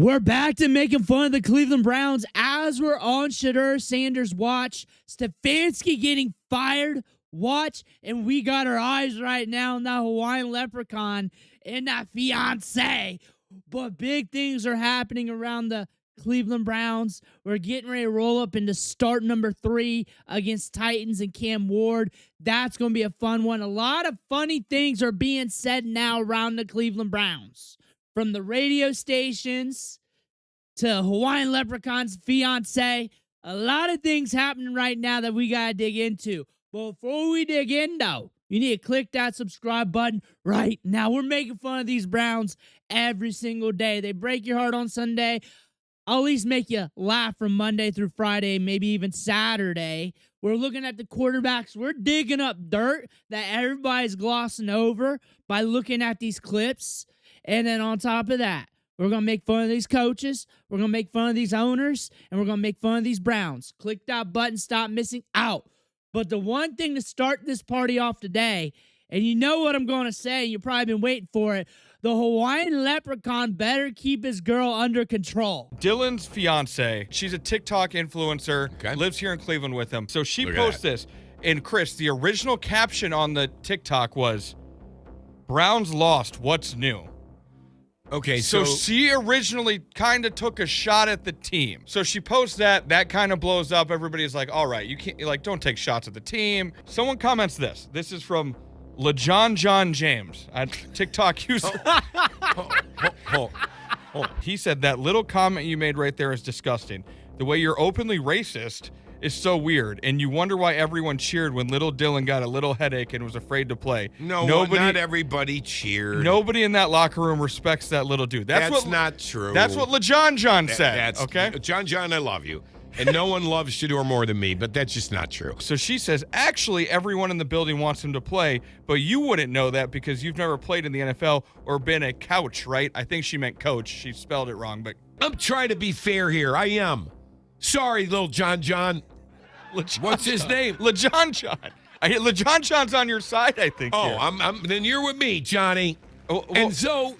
We're back to making fun of the Cleveland Browns as we're on Shedeur Sanders watch. Stefanski getting fired. Watch, and we got our eyes right now on that Hawaiian leprechaun and that fiance. But big things are happening around the Cleveland Browns. We're getting ready to roll up into start number 3 against Titans and Cam Ward. That's going to be a fun one. A lot of funny things are being said now around the Cleveland Browns. From the radio stations to Hawaiian leprechaun's fiance. A lot of things happening right now that we got to dig into. But before we dig in, though, you need to click that subscribe button right now. We're making fun of these Browns every single day. They break your heart on Sunday. I'll at least make you laugh from Monday through Friday, maybe even Saturday. We're looking at the quarterbacks. We're digging up dirt that everybody's glossing over by looking at these clips. And then on top of that, we're going to make fun of these coaches. We're going to make fun of these owners. And we're going to make fun of these Browns. Click that button. Stop missing out. But the one thing to start this party off today, and you know what I'm going to say, and you've probably been waiting for it, the Hawaiian leprechaun better keep his girl under control. Dylan's fiance, she's a TikTok influencer, lives here in Cleveland with him. So she posts this. And Chris, the original caption on the TikTok was, Browns lost, what's new? Okay, so she originally kind of took a shot at the team. So she posts that kind of blows up. Everybody's like, all right, you can't, like, don't take shots at the team. Someone comments this. This is from LeJohn James, a TikTok user. He said, that little comment you made right there is disgusting. The way you're openly racist is so weird, and you wonder why everyone cheered when little Dillon got a little headache and was afraid to play. No, not everybody cheered. Nobody in that locker room respects that little dude. That's not true. That's what LeJohn said, okay? John, I love you. And no one loves Shedeur more than me, but that's just not true. So she says, actually, everyone in the building wants him to play, but you wouldn't know that because you've never played in the NFL or been a couch, right? I think she meant coach. She spelled it wrong, but... I'm trying to be fair here. I am. Sorry, little John. What's his name? LeJohn. LeJohn's on your side, I think. Oh, here. I'm then you're with me, Johnny. And so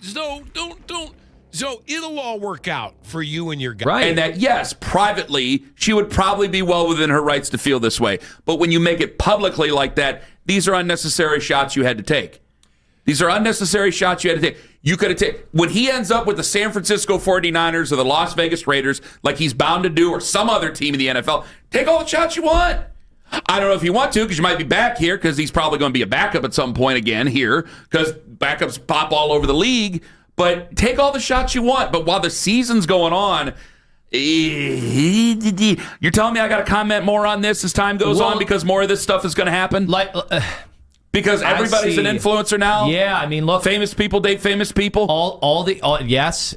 it'll all work out for you and your guy. Right. And that, yes, privately, she would probably be well within her rights to feel this way. But when you make it publicly like that, these are unnecessary shots you had to take. These are unnecessary shots you had to take. You could have taken. When he ends up with the San Francisco 49ers or the Las Vegas Raiders, like he's bound to do, or some other team in the NFL, take all the shots you want. I don't know if you want to, because you might be back here, because he's probably going to be a backup at some point again here, because backups pop all over the league. But take all the shots you want. But while the season's going on, you're telling me I got to comment more on this as time goes on, because more of this stuff is going to happen? Because everybody's an influencer now. Yeah, I mean, look, famous people date famous people. All these quarterbacks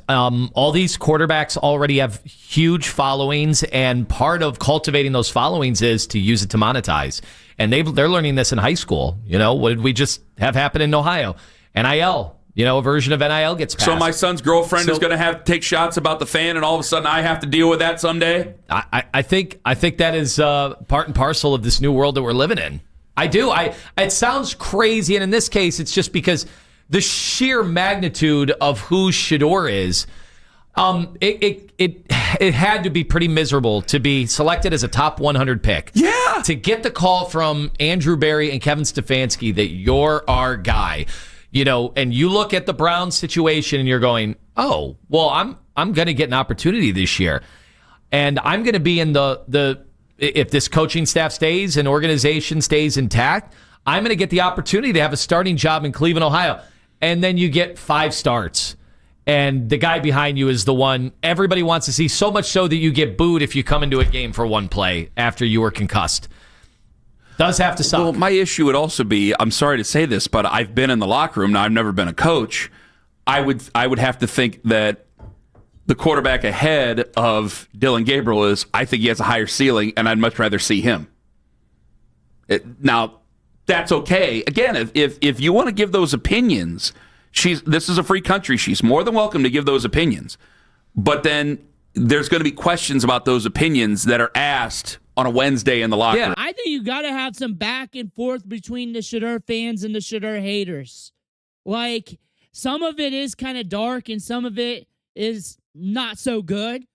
already have huge followings, and part of cultivating those followings is to use it to monetize. And they're learning this in high school. You know, what did we just have happen in Ohio? NIL. You know, a version of NIL gets passed. So my son's girlfriend is going to have to take shots about the fan, and all of a sudden I have to deal with that someday. I think that is part and parcel of this new world that we're living in. I do. It sounds crazy, and in this case, it's just because the sheer magnitude of who Shedeur is. It had to be pretty miserable to be selected as a top 100 pick. Yeah. To get the call from Andrew Berry and Kevin Stefanski that you're our guy, you know, and you look at the Browns situation and you're going, oh, well, I'm going to get an opportunity this year, and I'm going to be in the. If this coaching staff stays and organization stays intact, I'm going to get the opportunity to have a starting job in Cleveland, Ohio. And then you get 5 starts. And the guy behind you is the one everybody wants to see, so much so that you get booed if you come into a game for one play after you were concussed. Does have to suck. Well, my issue would also be, I'm sorry to say this, but I've been in the locker room. Now, I've never been a coach. I would have to think that the quarterback ahead of Dillon Gabriel I think he has a higher ceiling, and I'd much rather see him. Now, that's okay. Again, if you want to give those opinions, this is a free country. She's more than welcome to give those opinions. But then there's going to be questions about those opinions that are asked on a Wednesday in the locker room. I think you got to have some back and forth between the Shedeur fans and the Shedeur haters. Like, some of it is kind of dark, and some of it is not so good.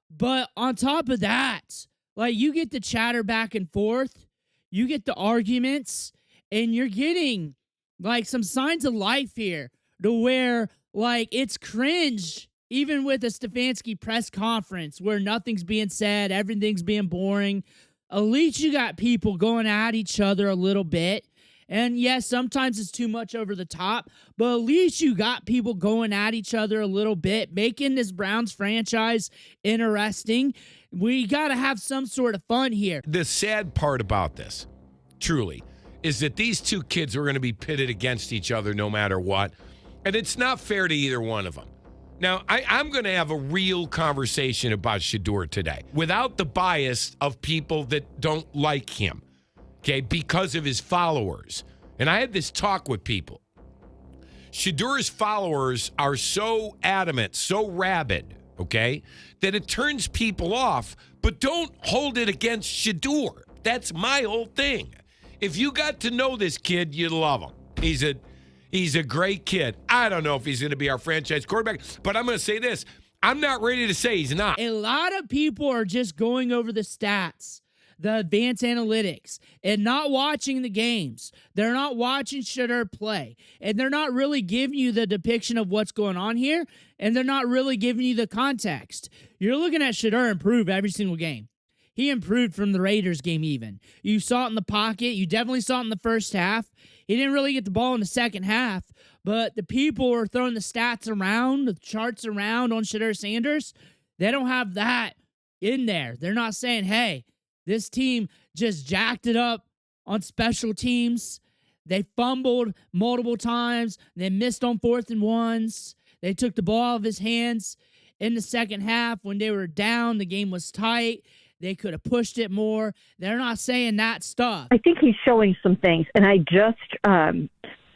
But on top of that, like, you get the chatter back and forth, you get the arguments, and you're getting like some signs of life here to where like it's cringe, even with a Stefanski press conference where nothing's being said, everything's being boring. At least you got people going at each other a little bit. And yes, sometimes it's too much over the top, but at least you got people going at each other a little bit, making this Browns franchise interesting. We got to have some sort of fun here. The sad part about this, truly, is that these two kids are going to be pitted against each other no matter what. And it's not fair to either one of them. Now, I'm going to have a real conversation about Shedeur today without the bias of people that don't like him, okay, because of his followers. And I had this talk with people. Shedeur's followers are so adamant, so rabid, okay, that it turns people off, but don't hold it against Shedeur. That's my whole thing. If you got to know this kid, you'd love him. He's a great kid. I don't know if he's going to be our franchise quarterback, but I'm going to say this. I'm not ready to say he's not. A lot of people are just going over the stats, the advanced analytics, and not watching the games. They're not watching Shedeur play, and they're not really giving you the depiction of what's going on here, and they're not really giving you the context. You're looking at Shedeur improve every single game. He improved from the Raiders game even. You saw it in the pocket. You definitely saw it in the first half. He didn't really get the ball in the second half, but the people are throwing the stats around, the charts around on Shedeur Sanders. They don't have that in there. They're not saying, hey, this team just jacked it up on special teams. They fumbled multiple times. They missed on 4th and 1s. They took the ball out of his hands in the second half when they were down. The game was tight. They could have pushed it more. They're not saying that stuff. I think he's showing some things, and I just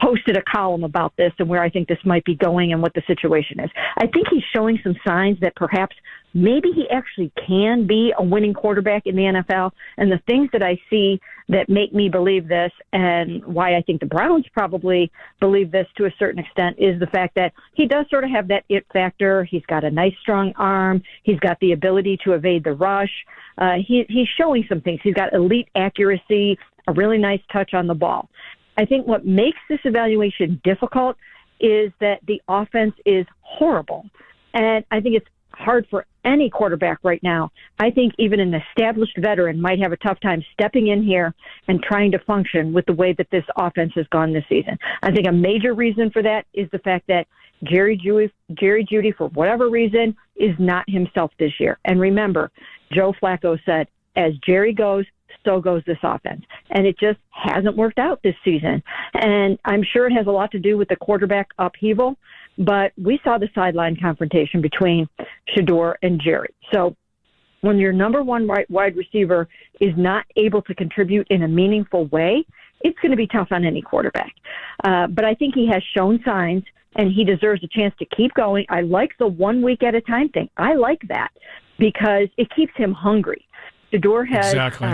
posted a column about this and where I think this might be going and what the situation is. I think he's showing some signs that perhaps maybe he actually can be a winning quarterback in the NFL. And the things that I see that make me believe this, and why I think the Browns probably believe this to a certain extent, is the fact that he does sort of have that it factor. He's got a nice, strong arm. He's got the ability to evade the rush. He's showing some things. He's got elite accuracy, a really nice touch on the ball. I think what makes this evaluation difficult is that the offense is horrible. And I think it's hard for any quarterback right now. I think even an established veteran might have a tough time stepping in here and trying to function with the way that this offense has gone this season. I think a major reason for that is the fact that Jerry Jeudy, for whatever reason, is not himself this year. And remember, Joe Flacco said, as Jerry goes, so goes this offense. And it just hasn't worked out this season. And I'm sure it has a lot to do with the quarterback upheaval, but we saw the sideline confrontation between Shedeur and Jerry. So when your number one wide receiver is not able to contribute in a meaningful way, it's going to be tough on any quarterback. But I think he has shown signs, and he deserves a chance to keep going. I like the 1 week at a time thing. I like that because it keeps him hungry. Shedeur has, exactly.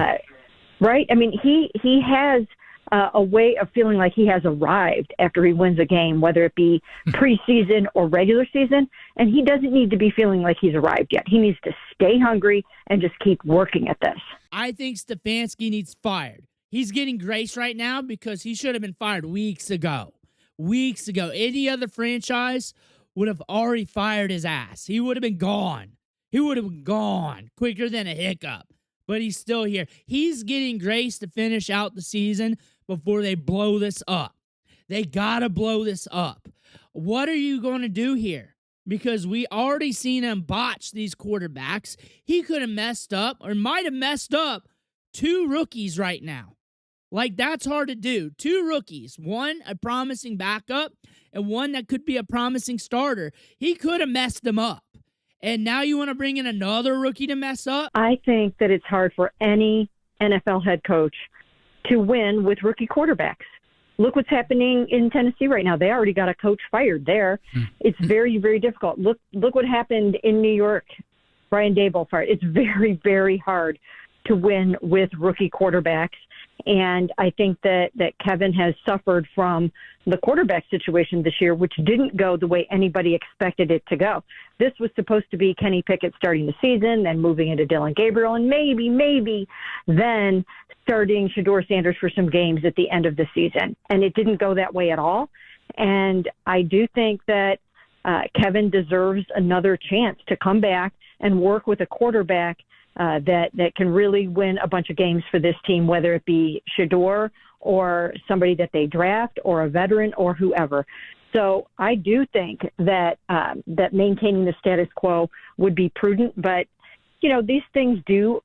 Right? I mean, he has a way of feeling like he has arrived after he wins a game, whether it be preseason or regular season, and he doesn't need to be feeling like he's arrived yet. He needs to stay hungry and just keep working at this. I think Stefanski needs fired. He's getting grace right now because he should have been fired weeks ago. Weeks ago. Any other franchise would have already fired his ass. He would have been gone. He would have been gone quicker than a hiccup. But he's still here. He's getting grace to finish out the season before they blow this up. They got to blow this up. What are you going to do here? Because we already seen him botch these quarterbacks. He could have messed up or might have messed up 2 rookies right now. Like, that's hard to do. 2 rookies. One, a promising backup, and one that could be a promising starter. He could have messed them up. And now you want to bring in another rookie to mess up? I think that it's hard for any NFL head coach to win with rookie quarterbacks. Look what's happening in Tennessee right now. They already got a coach fired there. It's very, very difficult. Look what happened in New York. Brian Daboll fired. It's very, very hard to win with rookie quarterbacks. And I think that Kevin has suffered from the quarterback situation this year, which didn't go the way anybody expected it to go. This was supposed to be Kenny Pickett starting the season, then moving into Dillon Gabriel, and maybe then starting Shedeur Sanders for some games at the end of the season. And it didn't go that way at all. And I do think that Kevin deserves another chance to come back and work with a quarterback that can really win a bunch of games for this team, whether it be Shedeur or somebody that they draft or a veteran or whoever. So I do think that that maintaining the status quo would be prudent. But, these things do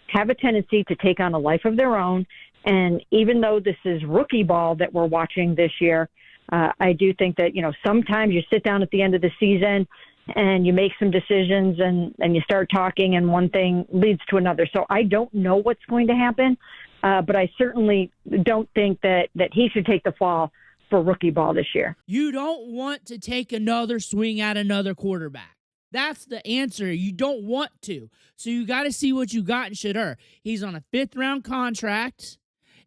have a tendency to take on a life of their own. And even though this is rookie ball that we're watching this year, I do think that, sometimes you sit down at the end of the season and you make some decisions and you start talking and one thing leads to another. So I don't know what's going to happen, but I certainly don't think that he should take the fall for rookie ball this year. You don't want to take another swing at another quarterback. That's the answer. You don't want to. So you got to see what you got in Shedeur. He's on a 5th-round contract,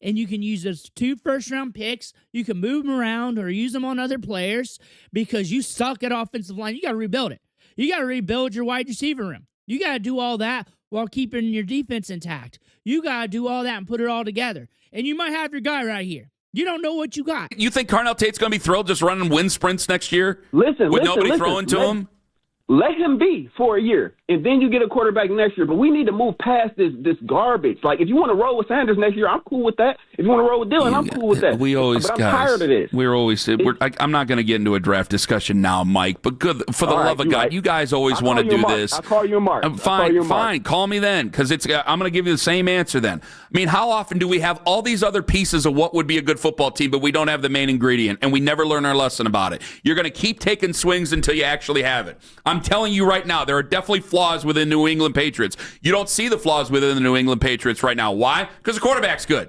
and you can use those 2 first-round picks. You can move them around or use them on other players because you suck at offensive line. You got to rebuild it. You got to rebuild your wide receiver room. You got to do all that while keeping your defense intact. You got to do all that and put it all together. And you might have your guy right here. You don't know what you got. You think Carnell Tate's going to be thrilled just running wind sprints next year? With nobody throwing to him? Let him be for a year, and then you get a quarterback next year. But we need to move past this garbage. Like, if you want to roll with Sanders next year, I'm cool with that. If you want to roll with Dillon, I'm cool with that. But I'm tired of this. I'm not going to get into a draft discussion now, Mike. But for the love of God, right. You guys always want to do this. I'll call you Mark. Fine. Call me then, because I'm going to give you the same answer then. I mean, how often do we have all these other pieces of what would be a good football team, but we don't have the main ingredient, and we never learn our lesson about it? You're going to keep taking swings until you actually have it. I'm telling you right now, there are definitely flaws within New England Patriots. You don't see the flaws within the New England Patriots right now. Why? Because the quarterback's good.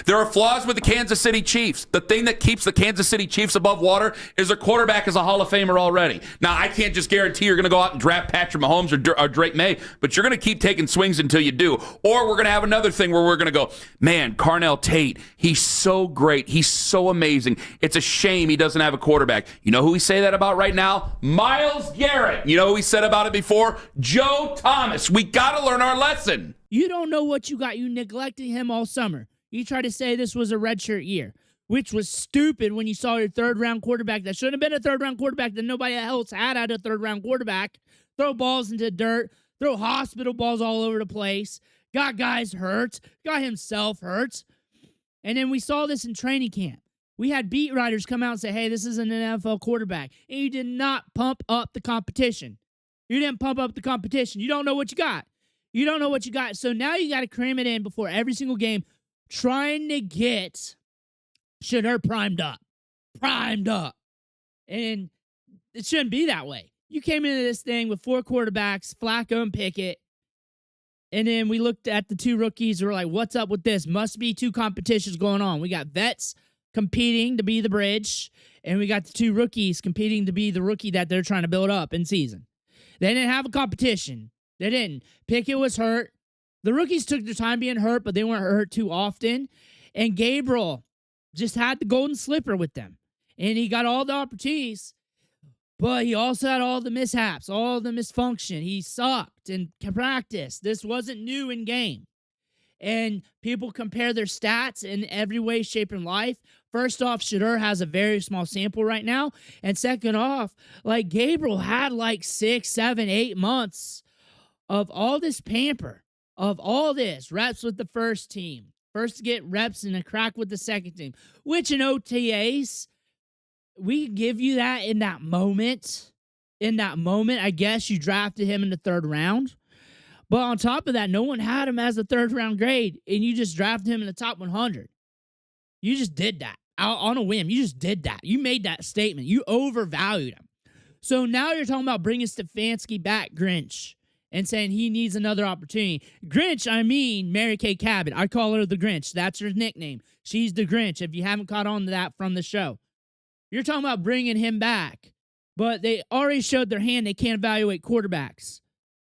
There are flaws with the Kansas City Chiefs. The thing that keeps the Kansas City Chiefs above water is their quarterback is a Hall of Famer already. Now, I can't just guarantee you're going to go out and draft Patrick Mahomes or Drake May, but you're going to keep taking swings until you do. Or we're going to have another thing where we're going to go, man, Carnell Tate, he's so great. He's so amazing. It's a shame he doesn't have a quarterback. You know who we say that about right now? Myles Garrett. You know who we said about it before? Joe Thomas. We got to learn our lesson. You don't know what you got. You neglected him all summer. You tried to say this was a redshirt year, which was stupid when you saw your 3rd-round quarterback that shouldn't have been a 3rd-round quarterback that nobody else had a 3rd-round quarterback throw balls into dirt, throw hospital balls all over the place, got guys hurt, got himself hurt. And then we saw this in training camp. We had beat writers come out and say, hey, this is an NFL quarterback. And you did not pump up the competition. You didn't pump up the competition. You don't know what you got. You don't know what you got. So now you got to cram it in before every single game, trying to get Shedeur primed up. And it shouldn't be that way. You came into this thing with 4 quarterbacks, Flacco and Pickett, and then we looked at the 2 rookies and we're like, what's up with this? Must be 2 competitions going on. We got vets competing to be the bridge, and we got the 2 rookies competing to be the rookie that they're trying to build up in season. They didn't have a competition. They didn't. Pickett was hurt. The rookies took their time being hurt, but they weren't hurt too often. And Gabriel just had the golden slipper with them. And he got all the opportunities, but he also had all the mishaps, all the misfunction. He sucked in practice. This wasn't new in game. And people compare their stats in every way, shape, and life. First off, Shedeur has a very small sample right now. And second off, like Gabriel had like 6, 7, 8 months of all this pamper. Of all this, reps with the first team. First to get reps and a crack with the second team. Which in OTAs, we give you that in that moment. In that moment, I guess you drafted him in the 3rd round. But on top of that, no one had him as a 3rd-round grade, and you just drafted him in the top 100. You just did that. Out on a whim. You just did that. You made that statement. You overvalued him. So now you're talking about bringing Stefanski back, Grinch, and saying he needs another opportunity. Grinch, I mean Mary K. Cabot. I call her the Grinch. That's her nickname. She's the Grinch, if you haven't caught on to that from the show. You're talking about bringing him back, but they already showed their hand they can't evaluate quarterbacks.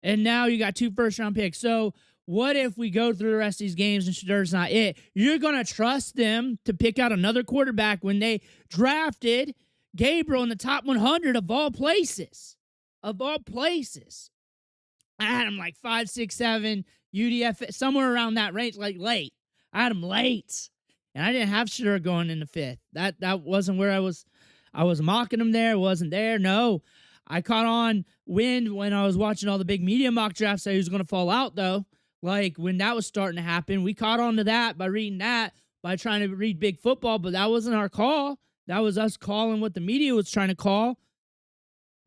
And now you got 2 first-round picks. So what if we go through the rest of these games and Shedeur's not it? You're going to trust them to pick out another quarterback when they drafted Gabriel in the top 100 of all places. Of all places. I had him like 5, 6, 7, UDF, somewhere around that range, like late. I had him late. And I didn't have Shedeur going in the 5th. That wasn't where I was mocking him there. Wasn't there. No. I caught on wind when I was watching all the big media mock drafts that he was going to fall out, though. Like, when that was starting to happen, we caught on to that by reading that, by trying to read big football, but that wasn't our call. That was us calling what the media was trying to call.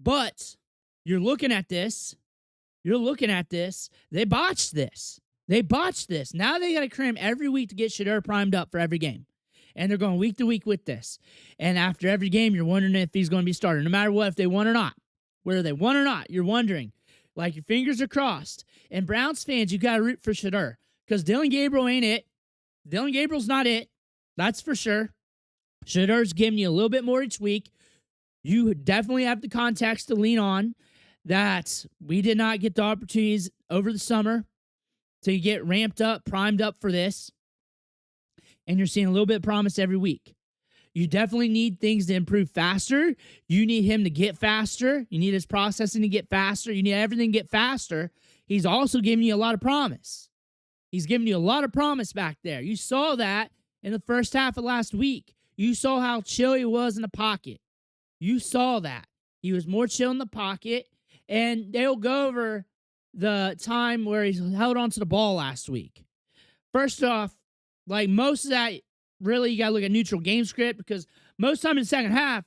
But you're looking at this. They botched this. Now they got to cram every week to get Shedeur primed up for every game. And they're going week to week with this. And after every game, you're wondering if he's going to be starting, no matter what, if they won or not. Whether they won or not, you're wondering. Like, your fingers are crossed. And Browns fans, you got to root for Shedeur. Because Dillon Gabriel ain't it. Dillon Gabriel's not it. That's for sure. Shedeur's giving you a little bit more each week. You definitely have the context to lean on that we did not get the opportunities over the summer to get ramped up, primed up for this. And you're seeing a little bit of promise every week. You definitely need things to improve faster. You need him to get faster. You need his processing to get faster. You need everything to get faster. He's also giving you a lot of promise. He's giving you a lot of promise back there. You saw that in the first half of last week. You saw how chill he was in the pocket. You saw that. He was more chill in the pocket. And they'll go over the time where he held onto the ball last week. First off, like, most of that, really, you got to look at neutral game script, because most time in the second half,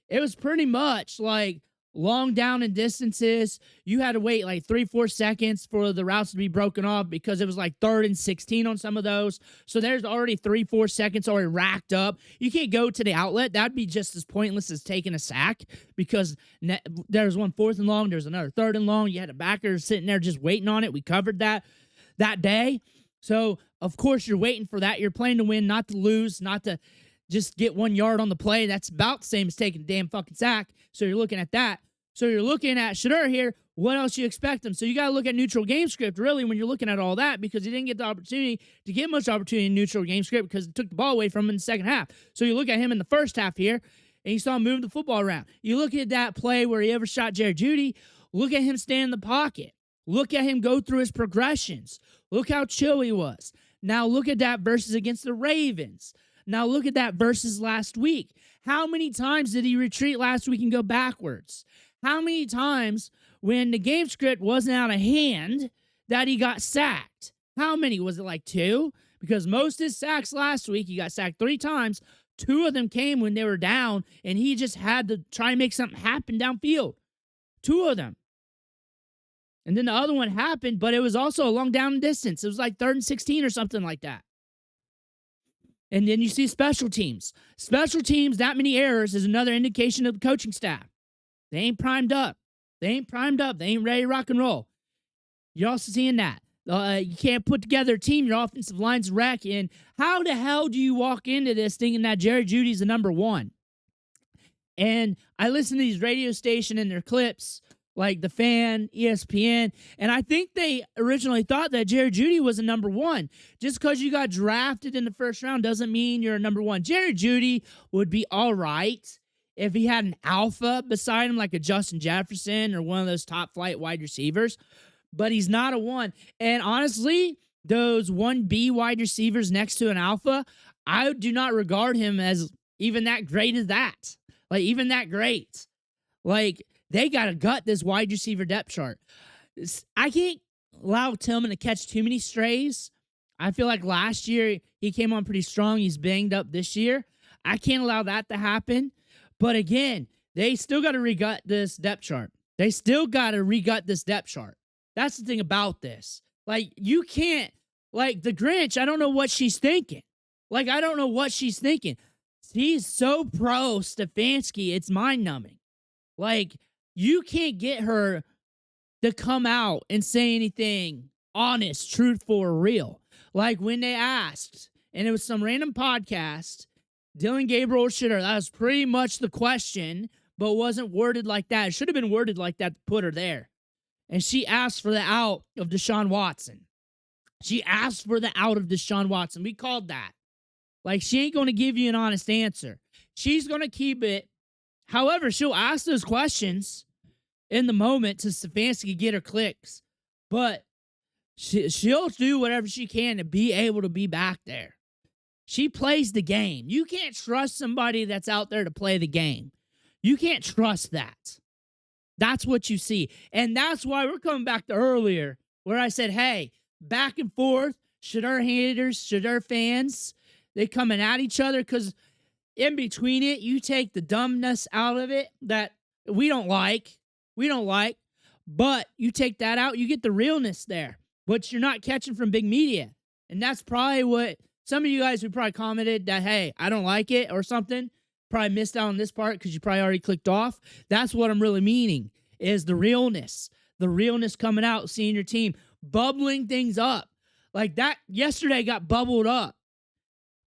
it was pretty much like long down and distances. You had to wait like 3-4 seconds for the routes to be broken off, because it was like 3rd and 16 on some of those. So there's already 3-4 seconds already racked up. You can't go to the outlet. That'd be just as pointless as taking a sack, because there's one 4th and long. There's another 3rd and long. You had a backer sitting there just waiting on it. We covered that day. So, of course, you're waiting for that. You're playing to win, not to lose, not to just get 1 yard on the play. That's about the same as taking a damn fucking sack. So you're looking at that. So you're looking at Shedeur here. What else you expect him? So you got to look at neutral game script, really, when you're looking at all that, because he didn't get the opportunity to get much opportunity in neutral game script because it took the ball away from him in the second half. So you look at him in the first half here, and you saw him move the football around. You look at that play where he overshot Jerry Jeudy. Look at him stand in the pocket. Look at him go through his progressions. Look how chill he was. Now look at that versus against the Ravens. Now look at that versus last week. How many times did he retreat last week and go backwards? How many times when the game script wasn't out of hand that he got sacked? How many? Was it like 2? Because most of his sacks last week, he got sacked 3 times. 2 of them came when they were down, and he just had to try and make something happen downfield. 2 of them. And then the other one happened, but it was also a long down distance. It was like 3rd and 16 or something like that. And then you see special teams. Special teams, that many errors is another indication of the coaching staff. They ain't primed up. They ain't ready to rock and roll. You're also seeing that. You can't put together a team. Your offensive line's wreck. And how the hell do you walk into this thinking that Jerry Jeudy's the number 1? And I listen to these radio stations and their clips, like The Fan, ESPN, and I think they originally thought that Jerry Jeudy was a number 1. Just because you got drafted in the first round doesn't mean you're a number 1. Jerry Jeudy would be all right if he had an alpha beside him, like a Justin Jefferson or one of those top-flight wide receivers, but he's not a 1. And honestly, those 1B wide receivers next to an alpha, I do not regard him as even that great as that. Like, even that great. Like, they got to gut this wide receiver depth chart. I can't allow Tillman to catch too many strays. I feel like last year he came on pretty strong. He's banged up this year. I can't allow that to happen. But again, they still got to regut this depth chart. That's the thing about this. Like, you can't, like, the Grinch, I don't know what she's thinking. He's so pro Stefanski, it's mind-numbing. Like, you can't get her to come out and say anything honest, truthful, or real. Like, when they asked, and it was some random podcast, Dillon Gabriel or Shedeur, that was pretty much the question, but wasn't worded like that. It should have been worded like that to put her there. And she asked for the out of Deshaun Watson. She asked for the out of Deshaun Watson. We called that. Like, she ain't going to give you an honest answer. She's going to keep it. However, she'll ask those questions in the moment to Stefanski, get her clicks. But she'll do whatever she can to be able to be back there. She plays the game. You can't trust somebody that's out there to play the game. You can't trust that. That's what you see. And that's why we're coming back to earlier where I said, hey, back and forth, Shedeur haters, Shedeur fans, they coming at each other because in between it, you take the dumbness out of it that we don't like, but you take that out, you get the realness there, which you're not catching from big media. And that's probably what some of you guys who probably commented that, hey, I don't like it or something, probably missed out on this part because you probably already clicked off. That's what I'm really meaning is the realness coming out, seeing your team, bubbling things up. Like that yesterday got bubbled up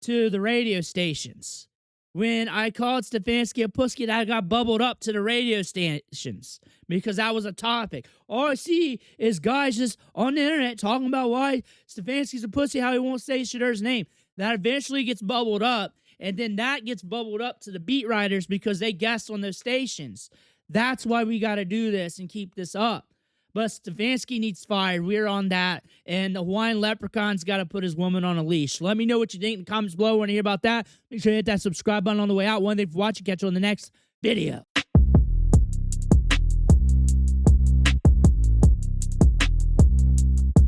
to the radio stations. When I called Stefanski a pussy, that got bubbled up to the radio stations because that was a topic. All I see is guys just on the internet talking about why Stefanski's a pussy, how he won't say Shedeur's name. That eventually gets bubbled up, and then that gets bubbled up to the beat writers because they guessed on those stations. That's why we got to do this and keep this up. But Stefanski needs fired. We're on that. And the Hawaiian Leprechaun's got to put his woman on a leash. Let me know what you think in the comments below. Want to hear about that? Make sure you hit that subscribe button on the way out. One thing for watching. Catch you on the next video.